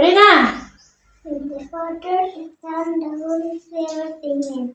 Pwede na. The Father, the Son, the Holy Spirit, Amen.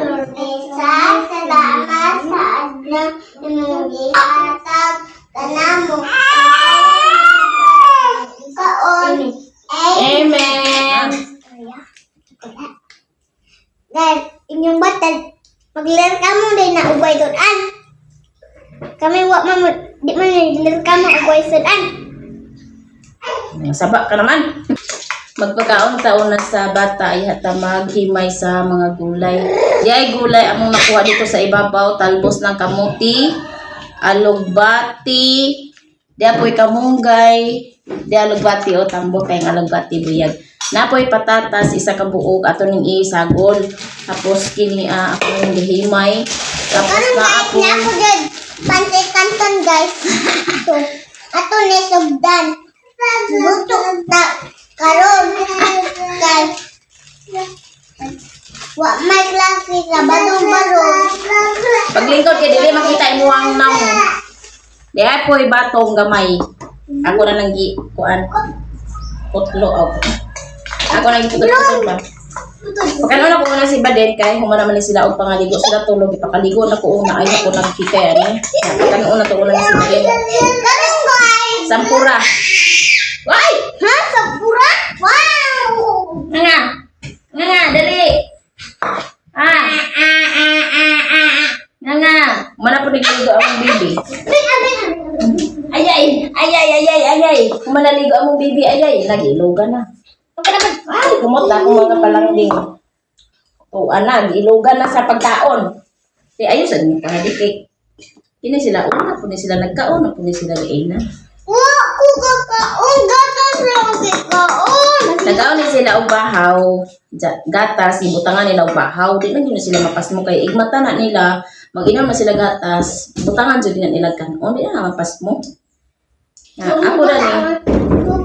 Lord Isa, salamat sa adlang imong gihatag kanamo. Kaon. Amen. Dahil inyong batad, maglir ka mo din na ugay tunan. Kami wak mo, di man nilir ka mo ugay tunan. Saba ka naman. Magpagkaon-taon na sa bata ay hata maghimay sa mga gulay. Di ay gulay ang nakuha dito sa ibabaw, talbos ng kamuti, alugbati, di apoy kamunggay, di alugbati o tambo kay alugbati buyag. Napoy patatas, isa ka buok, ato ning isagol. Tapos kini ako ning gihimay. Tapos na ako dyan, pansay kanton guys. Ato ni sugdan. Buto ta karon guys. Wa may klase sa badong-barong. paglingkod kay dili makita imo ang namo. Di apoy batong gamay. Ako na nang kuan. Putlo ako. Ako nang putlo ba. Pagkano na ko una si Baden kay humana man ni sila og pangaligo sila tulog ipakaligo na ko una ay ako nagkikay ani. Pagkano una to una si Baden. Karon guys. Sampura. Why? Ha, sapura? Wow. Nga, dali. Nga. Mana po nagligo ang bibi? Ayay. Kumanaligo ang bibi, ayay. Nag-ilogan na. Ay, kumot na kung mga palangding. O, nag-ilogan na sa pagkaon. Di ayusan mo pa, dikik. Hindi sila una, po sila nagkaon, po sila na. Wa ko kakaon gatas lang kakaon. Nagaon ni sila og bahaw, gatas, ibutangan nila og bahaw. Di na yun sila mapasmo kay igmata na nila, mag-inom na sila gatas, butangan jud na nila kanon, di na mapasmo. Ako ra ni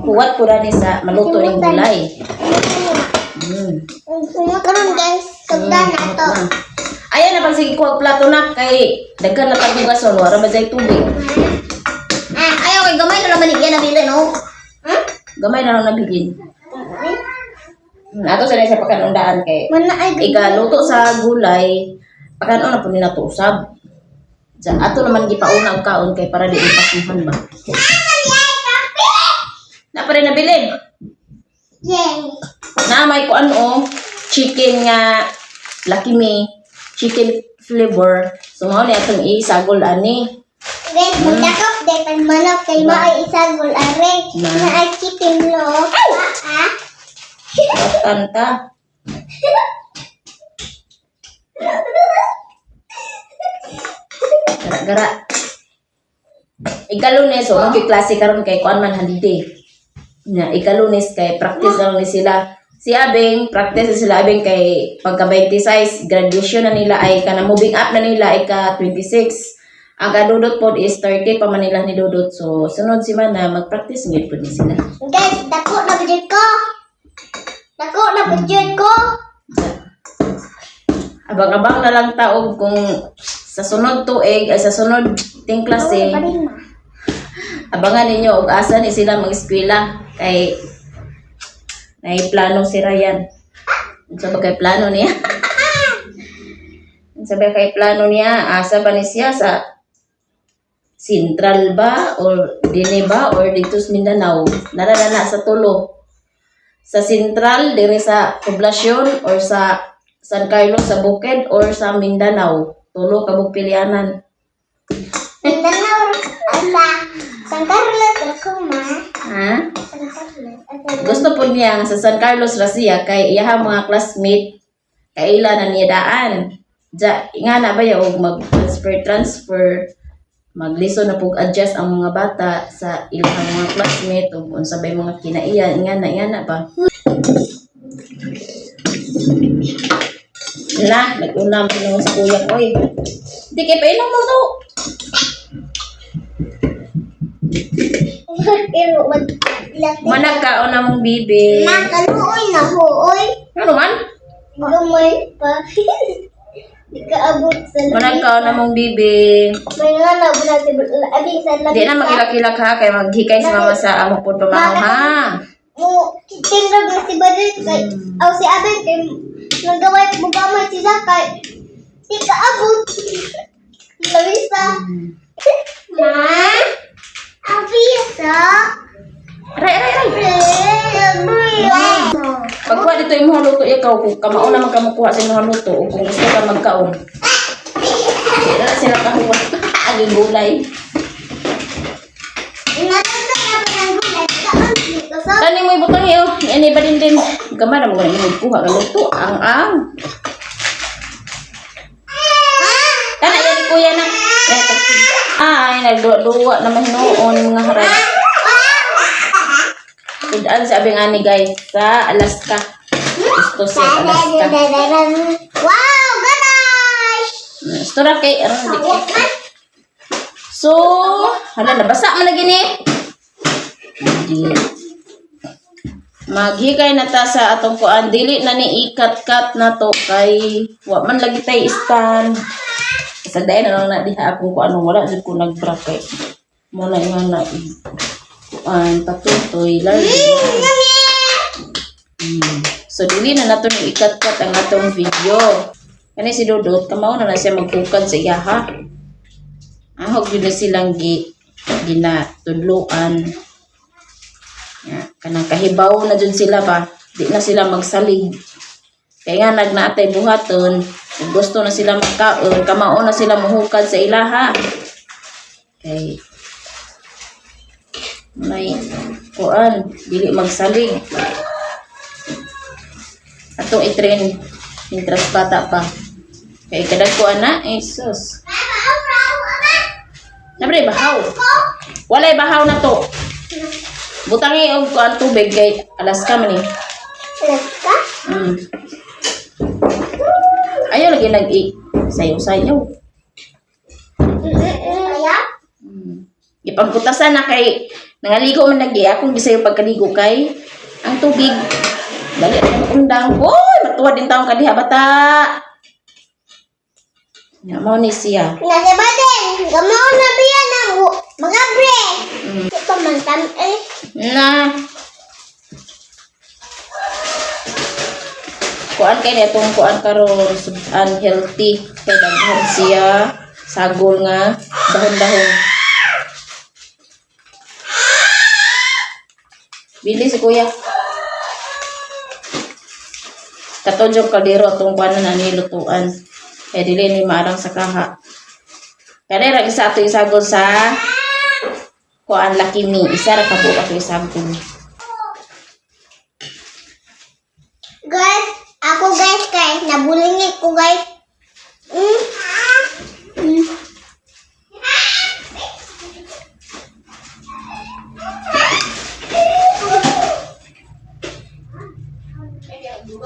kuwat ko ra ni sa maluto ning gulay. Karon guys, sugdan na to. Ayan na pag sige ko plato na kay daghan na tagugason wala ba jay tubig. Ayaw kay gamay na naman niya nabili no. Gamay na lang nabilin. Ato sa sa pagkanundaan kay igaluto sa gulay, pagkanon na po nila to usab. Ato naman gipauna og kaon kay para di ipasmuhan ba. Na pa rin nabilin. Yay. Na may kuan chicken nga Lucky Me, chicken flavor. So mao ni atong isagol ani. Red mudakop de pan manok kay maay isagol are. Na ay chicken lo. Kanta. Gara. Ikalunes o magki-klase karon kay kuan man holiday. Na ikalunes kay practice lang ni sila. Si Abeng, practice sila Abeng kay pagka 26, graduation na nila ay kana moving up na nila ay ka 26. Ang kadudot pod is 30 pa man nila ni Dudot. So sunod si Mana mag-practice ngid pod ni sila. Guys, dako na budget ko. Dako na budget ko. Abang-abang na lang taog kung sa sunod tuig ay sa sunod ting klase. Abangan ninyo og asa ni sila mag-eskwela kay may plano si Ryan. Sabi kay plano niya. Sabi kay plano niya asa ba ni siya sa Central ba or Dine ba or dito sa Mindanao? Narana sa tulo. Sa Central dire sa poblasyon or sa San Carlos sa Bukid or sa Mindanao. Tulo kabog pilianan. Mindanao asa San Carlos ako ma. Ha? San Carlos. Gusto po niya nga sa San Carlos ra siya kay iyaha mga classmate kaila na niya daan. Nga na ba yung mag-transfer magliso na pug adjust ang mga bata sa ilang mga classmate o kung sabay mga kinaiyan nga na ba. Nag-unam pinong sa kuya ko eh. Hindi kayo pa inom mo to. Managkaon na mong bibi. Nakaluoy na huoy. Ano man? Gamay pa. Di ka abot sa Managkaon na mong bibi. may nga na bunag sa abi sa Di na magilak-ilak ha, kay maghikay si mama sa amo po pamahaw ha. tinggal na si Badrit kay aw si Abel kay nagaway mo gamay si Zakay. Si kaabot. Larissa. Ma? Abisa? Aray. Pagkuha dito yung mga luto, ikaw, kung kamao naman ka makuha sa mga luto, o kung gusto ka magkaon. Kaya na sila kahuwa. Ang gulay. Tani mo ibutang iyo. Yan iba din. Gamara mo ganyan magkuha ka luto. Ang. Kana yan ni kuya na. Ay, nagduwa naman noon mga harap. Tudaan sabi nga ni guys sa Alaska. Gusto sa Alaska. Wow, gosh! Gusto ra kay So, hala nabasa man lagi ni. Maghikay na ta sa atong kuan dili na ni ikat-kat na to kay wa man lagi tay stand. Sa day na lang na diha akong kuan wala jud ko nag-bracket. Mo na nga na kuan patutoy lagi. So dili na nato ni ikat-kat ang atong video. Kani si Dudut kamao na siya magkukad sa iya ha. Ahog yun na silang ginatudluan. Kanang kahibaw na dyan sila ba. Di na sila magsalig. Kaya nga nagnaatay buhaton. Kung gusto na sila magkaon, kamao na sila mahukad sa ilaha. Okay. May kuan. Dili magsalig. Atong itrain. Intras bata pa. Kaya kadag kuan na. Jesus. Nabre bahaw. Walay bahaw na to. Butangi og kuan tubig kay Alaska man ni. Alaska? Ayaw lagi sayaw-sayaw. Kaya? Ipagputasan na kay nangaligo man lagi akong gisayo pagkaligo kay ang tubig. Dali na undang. Oy, matuwa din taong kadiha bata. Ya mo ni siya. Nasa baden, gamao na biya na mga bre. Ito man tam Na. Kuan kay netong kuan karon unhealthy kay daghan siya sagol nga dahon-dahon. Bili si kuya. Katonjong kaldero tong kuan na nilutuan. Kaya dili ni maarang sa kaha. Kaya ra isa ato isagol sa kuan lakimi. Isa ra kabuo ato isagol. Guys, ako guys kay nabulingit ko guys.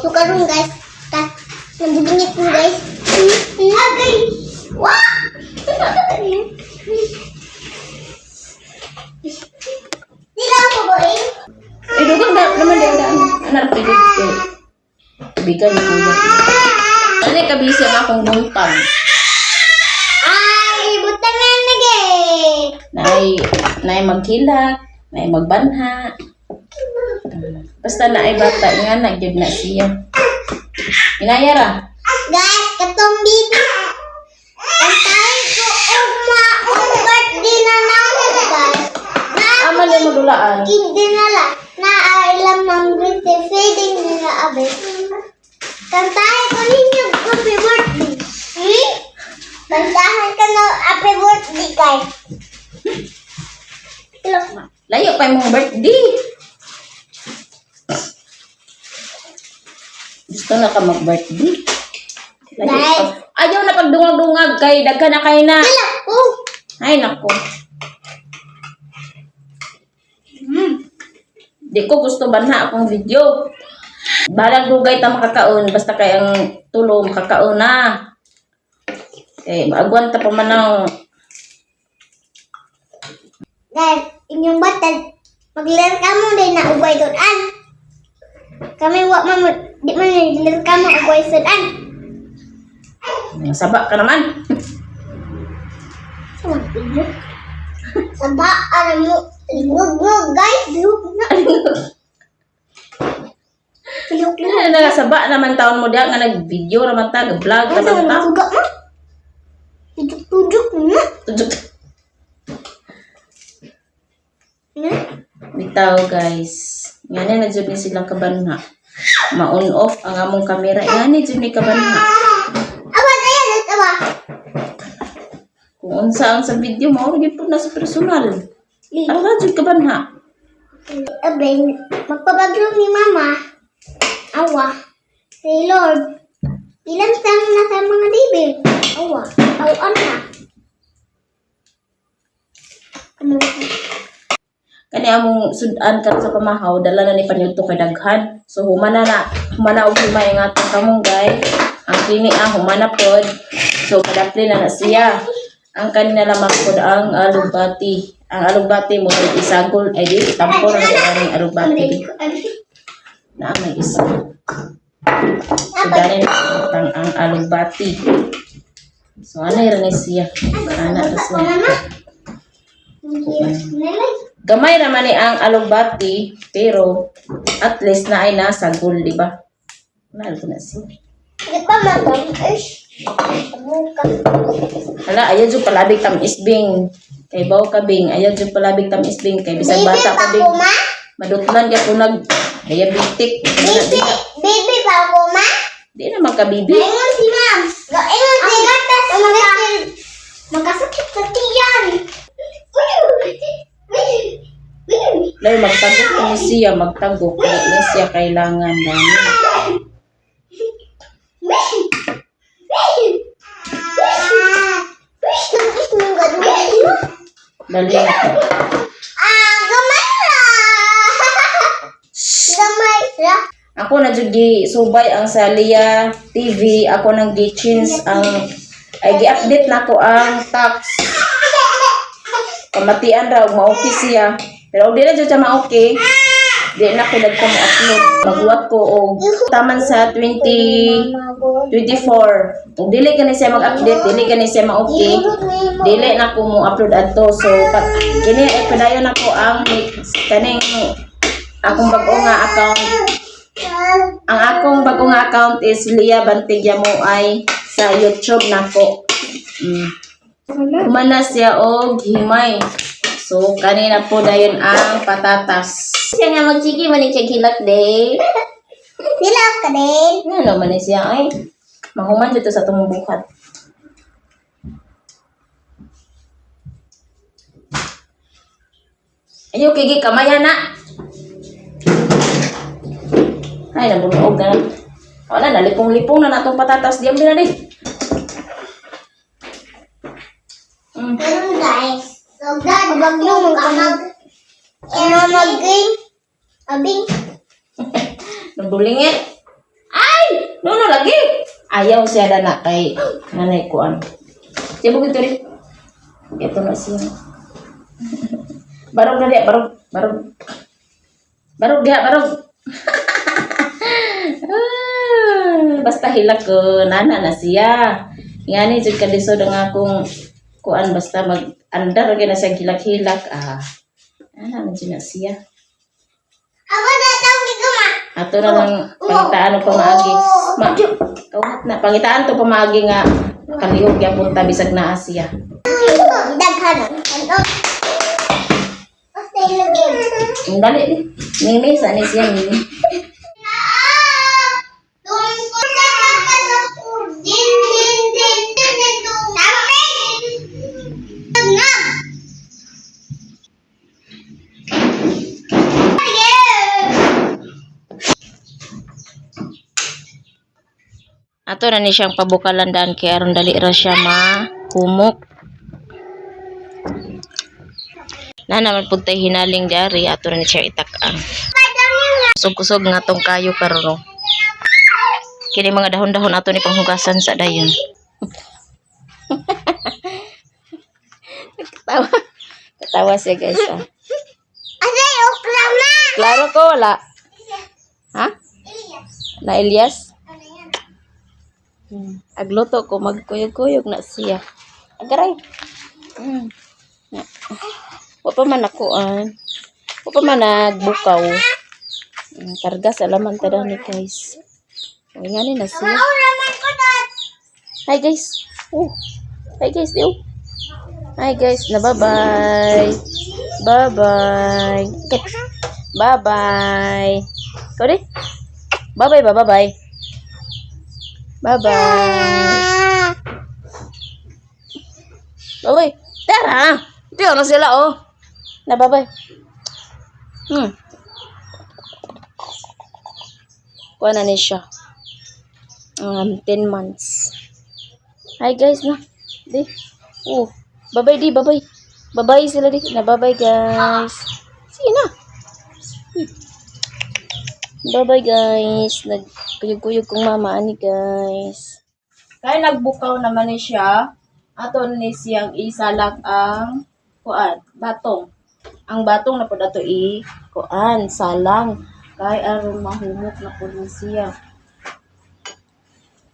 So karon guys, nabulingit ko guys. Agay! Wah! Sila ako ba eh? Dugang naman din anak ko dito. Bigan ni kuya. Ano kabisi ang akong buntang. Ay, butangan na gay! Naay maghilak, naay magbanha. Basta naay bata nga nagyud na siya. Inaya ra. Guys, katong bibi. Kantahin ko birthday na lang guys. Ama ni madulaan. Hindi na lang. Ilang birthday feeding nila abis. Kantahin ko ninyo happy birthday. Kantahin ka na happy birthday guys. Layo pa yung birthday. Gusto na ka mag-birthday. Layo pa. Ayaw na pagdungag-dungag kay daghan na kay na. Wala ko. Ay nako. Di ko gusto banha akong video. Balag dugay ta makakaon basta kay ang tulo makakaon na. Eh maagwan ta pa man ang Guys, inyong batad, maglaro ka mo din na ugay doon. Kami wak mo, di man laro ka mo ugay doon. sabak ka naman. Saba, alam mo, lugnog guys, lugnog. nagasaba naman taon mo diya nga nag-video naman ta, vlog Ano naman ta. suga mo? Tujuk-tujuk mo. Bitaw guys. Ngani na jud ni silang kabanha. Ma-on off ang among camera. Ngani jud ni kabanha. Aba, ayan, aba. Kung unsa ang sa video mao gyud pud na sa personal. Ara jud kabanha. Abeng, magpabaglo ni Mama. Awa. Si Lord. Ilan sang na sa mga bibig? Awa. Awan na. Kani among sudan kan sa pamahaw dala na ni panyudto kay daghan. So humana og himay ang atong kamunggay. Ang kini humana pod. So kadapli na siya. Ang kanina lamang pod ang alugbati. Ang alugbati mo isagol ay di tampor ang ang alugbati. Na may isa. So dali ang alugbati. So ano rin siya? Ana siya. Gamay naman ni ang alugbati, pero at least na ay nasagol, di ba? Mahal ko na siya. Di ba matang? Hala, ayaw dyan palabig tam isbing. Kay baw ka bing, ayaw dyan palabig tam isbing. Kay bisag bata ka bing. Madutlan ka po diabetic. Baby pa ako, ma? Di naman ka bibi. Ingon si ma'am. Ingon si gatas. Magkasakit sa tiyan. Dahil magtagok ni siya, magtagok. Kaya ni siya kailangan dami. Dali na. Gamay na. Gamay na. Ako na jud gi subay ang sa Lia TV. Ako nang gi-change ang ay gi-update na ko ang tax. Kamatian raw ma-okay siya. Pero og di na jud siya ma-okay. Di na ko dagko mo-upload. Magbuhat ko og taman sa 2024. Kung dili ka ni siya mag-update, dili ka ni siya ma-okay, dili na ko mo-upload adto. So kini ay padayon na ko ang kaning akong bag-o nga account. Ang akong bagong account is Lia Bantigya mo ay sa YouTube nako. Humana siya og himay. So kanina po dayon ang patatas. Siya nga magsige man ni hilak day. Hilak ka din. Ano man ni siya ay mahuman dito sa tumubukat. Ayo kigi kamaya na. Ay, nabunog na. Wala, nalipong-lipong na natong patatas. Diyan din na din. Pero guys, so baglo mo ka mag-game. Abing. Nagdulingit. Ay! Nuno lagi. Ayaw siya na kay nanay ko ano. Siya bukit ito rin. Ito na siya. Barog na diya. Barog diya. Basta hilak ko. Nana na siya. Ngani jud kadisod ang akong kuan basta mag-andar na siya hilak-hilak. Nana na jud na siya. Ako na tawag ko ma. Ato na lang pangitaan o pamaagi. Kawat na. Pangitaan to pamaagi nga kalihog yung punta bisag na Asia. Daghan. Ano? Stay na game. Ang dali ni. Nini, saan siya nini? Ato na ni siyang pabukalandaan kay aron dali ra siya mahumok. Na naman pud tay hinaling diari ato na ni siya itak-an. Kusog-kusog nga tong kayo karon. Kini mga dahon-dahon ato ni panghugasan sa dayon. Katawa siya guys. Asay okra na. Klaro ko wala. Ha? Na Elias? Agluto ko, magkuyog-kuyog na siya. Agaray. Wa pa man ako, wa pa man nagbukaw. Karga sa laman tada ni guys. Ngayon na siya. Kamao naman ko dad. Hi guys. Oh. Hi guys, Dio. Hi guys, na bye-bye. Bye-bye. Okay. Bye-bye. Ikaw din. Bye-bye ba? Bye-bye. Bye-bye. Bye-bye. Tara. Tiyo na sila, oh. Na bye-bye. Kuha na ni siya. 10 months. Hi guys na. Di. Oh. Bye-bye di. Bye-bye. Bye-bye sila di. Na bye-bye guys. Sige na. Bye-bye guys. Nagkuyog-kuyog kong mama ani guys. Kaya nagbukaw naman ni siya. Ato ni siyang isalak ang kuan, batong. Ang batong na po dato kuan, salang. Kaya aron mahumok na po ni siya.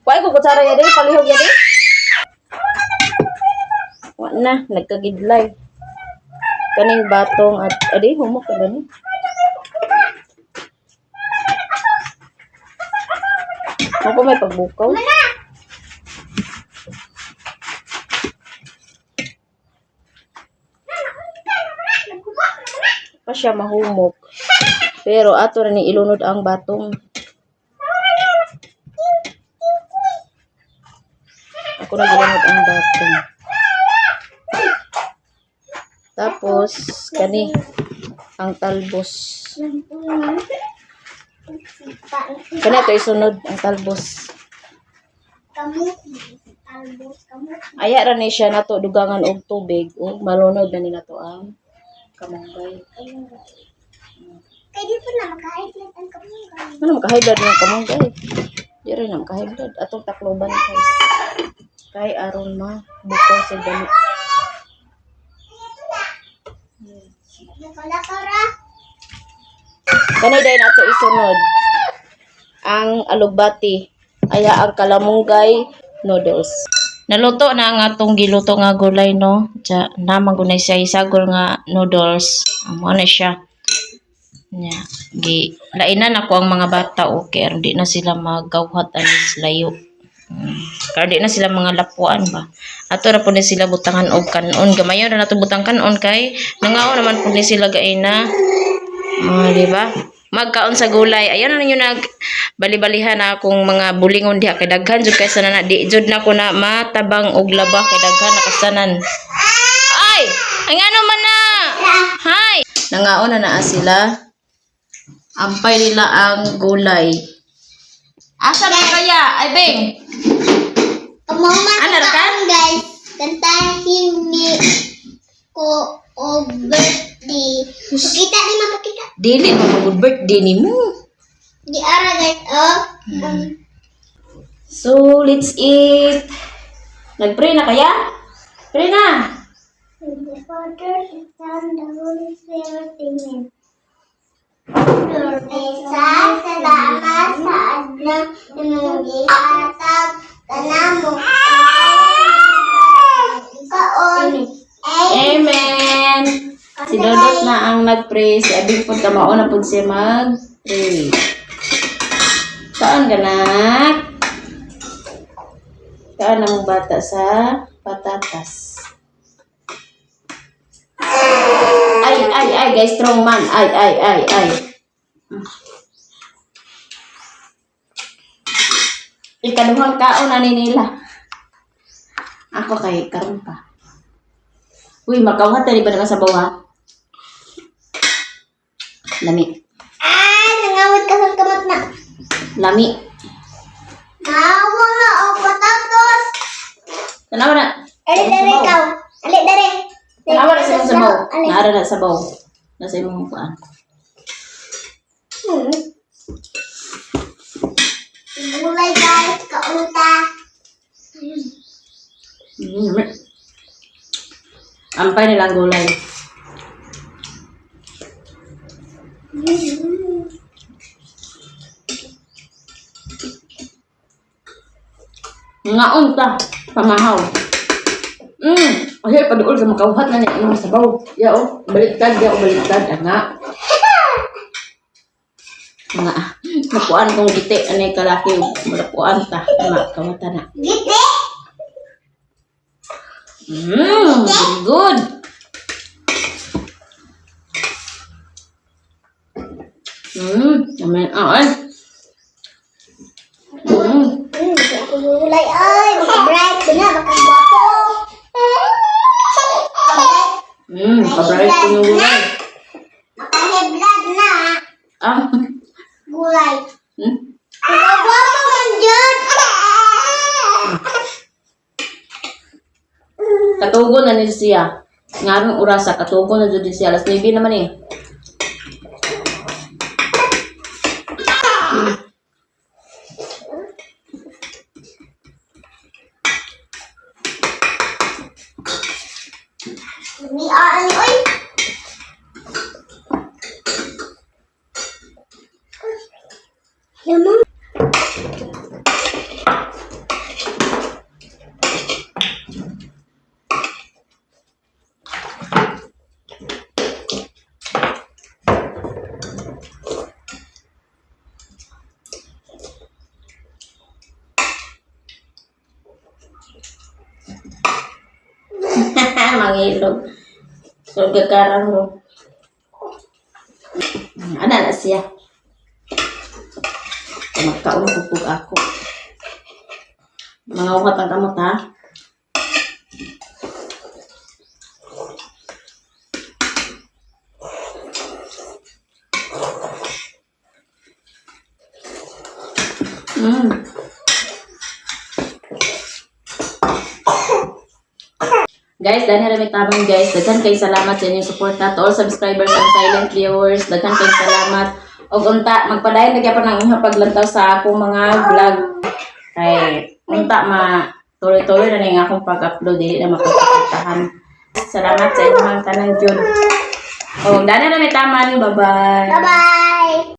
Kuha ko kutsara ya di, palihog ya di. Wa na, nagkagidlay. Kaning batong at adi humok ka ba ni? Ako may pagbukaw. Pa siya mahumok. Pero ato na ni ilunod ang batong. Ako na ginamit ang batong. Tapos, kani, ang talbos. Kani ito isunod, ang talbos. Aya ra ni siya nato dugangan og tubig o malunod na ni nato ang kamunggay. Kaya di po na makahiblad ang kamunggay. Ano makahiblad ng kamunggay? Di rin na makahiblad. Atong takloban guys. Kay aron ma bukaw sa dami. Kanay dahil nato isunod ang alugbati. Aya ang kalamunggay noodles. Naluto na ang atong giluto nga gulay no. Diya, naman gunay siya isagol nga noodles. Amo na siya. Nya, lainan ako ang mga bata okay, di na sila magawhat anis layo. Kaya di na sila mga lapuan ba. Ato na po ni sila butangan og kanon. Gamayon na nato butang kanon kay nangaw naman po ni sila gaina. Di ba? Magkaon sa gulay. Ayun na ninyo nag bali-balihan na akong mga bulingon diha kay daghan jud kay sanan di jud na ko na matabang og laba kay daghan na kasanan. Ay, ang ano man na. Hi. Nangaon na naa sila. Ampay nila ang gulay. Asa na kaya? Ay, Bing. Ano ka? Guys, kantahin mi ko o birthday. Pakita ni ma, pakita. Dili mag birthday ni mo. Di ara guys, oh. So, let's eat. Nag-pray na kaya? Pray na. The Father, the Son, the Holy Spirit, Amen. Lord, salamat sa adlang imong gihatag kanamo. Kaon. Amen. Si Dodot na ang nag-pray. Si Abing po kamao na po siya mag-pray. Saan ka nak? Saan ang bata sa patatas? Ay, guys, strong man. Ay. Ikaduhang kaon na nila. Ako kay karon pa. Uy, makawhat tali ba nga sa bawa? Lami. Nangawit ka sa kamat na. Lami. Nawa na o patatos. Tanawa na. Ali dere ikaw. Ali dere. Tanawa na sa sabaw. Naara na sa sabaw. Nasa imong kuan. Gulay guys, kaunta. Ampay nilang gulay. Ngaon ta, pamahaw. Ay, paduol sa makawhat na niya sa sabaw. Yao, baliktad, yao, baliktad. Nga. Mga napuan kong giti anay kalaki malapuan ta mga kawata na. Giti. Very good. Amen. Ay. Gusto ako gulay. Ay, maka-bright ko na. Maka-gwapo. Kabright ko yung gulay. Maka-heblad na. Ah. Gulay. Hmm? Maka-gwapo man dyan. Katugon na ni siya. Ngarong orasa, katugon na dyan siya. Alas 9 naman eh. Ni ani oy. Lemon. Mangilog. So, gagaran mo. Ano na siya? Magkaunupupog ako. Mga ukat ang kamot ha? Guys, dahil na tamang guys, daghan kay salamat sa inyong suporta to all subscribers and silent viewers. Daghan kay salamat. Og unta magpadayon lagi pa nang inyong paglantaw sa akong mga vlog. Kay unta tuloy-tuloy na ning akong pag-upload dili na mapagpatahan. Salamat sa inyong tanan jud. Og dahil na taman, bye-bye. Bye-bye.